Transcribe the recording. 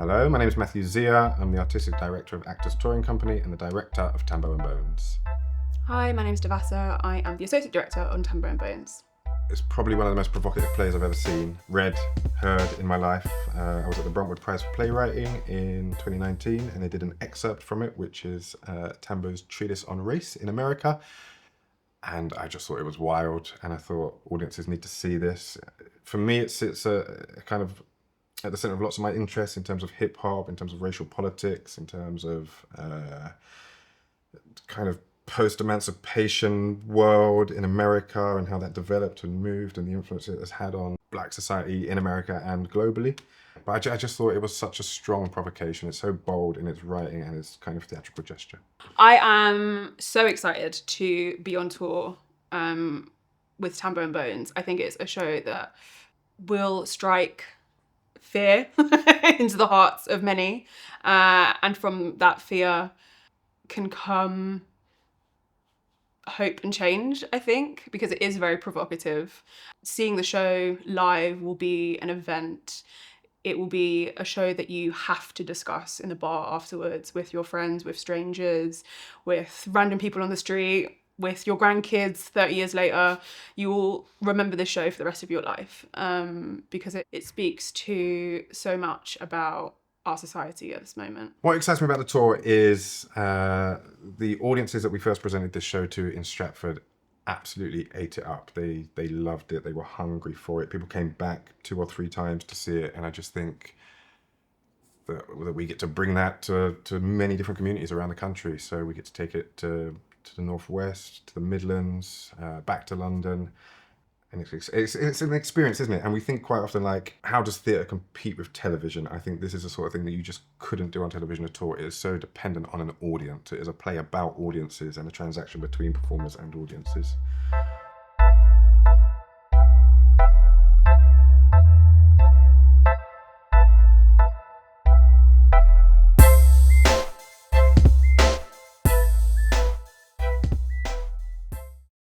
Hello, my name is Matthew Zia. I'm the Artistic Director of Actors Touring Company and the Director of Tambo and Bones. Hi, my name is Devassa. I am the Associate Director on Tambo and Bones. It's probably one of the most provocative plays I've ever seen, read, heard in my life. I was at the Bruntwood Prize for Playwriting in 2019 and they did an excerpt from it, which is Tambo's treatise on race in America. And I just thought it was wild, and I thought audiences need to see this. For me, it sits a kind of at the center of lots of my interests in terms of hip hop, in terms of racial politics, in terms of kind of post-emancipation world in America and how that developed and moved and the influence it has had on Black society in America and globally. But I just thought it was such a strong provocation. It's so bold in its writing and its kind of theatrical gesture. I am so excited to be on tour with Tambo and Bones. I think it's a show that will strike fear into the hearts of many. And from that fear can come hope and change, I think, because it is very provocative. Seeing the show live will be an event. It will be a show that you have to discuss in the bar afterwards with your friends, with strangers, with random people on the street, with your grandkids 30 years later. You will remember this show for the rest of your life because it speaks to so much about our society at this moment. What excites me about the tour is the audiences that we first presented this show to in Stratford absolutely ate it up. They loved it. They were hungry for it. People came back 2 or 3 times to see it, and I just think that we get to bring that to many different communities around the country. So we get to take it to the Northwest, to the Midlands, back to London. And it's an experience, isn't it? And we think quite often, like, how does theatre compete with television? I think this is the sort of thing that you just couldn't do on television at all. It is so dependent on an audience. It is a play about audiences and a transaction between performers and audiences.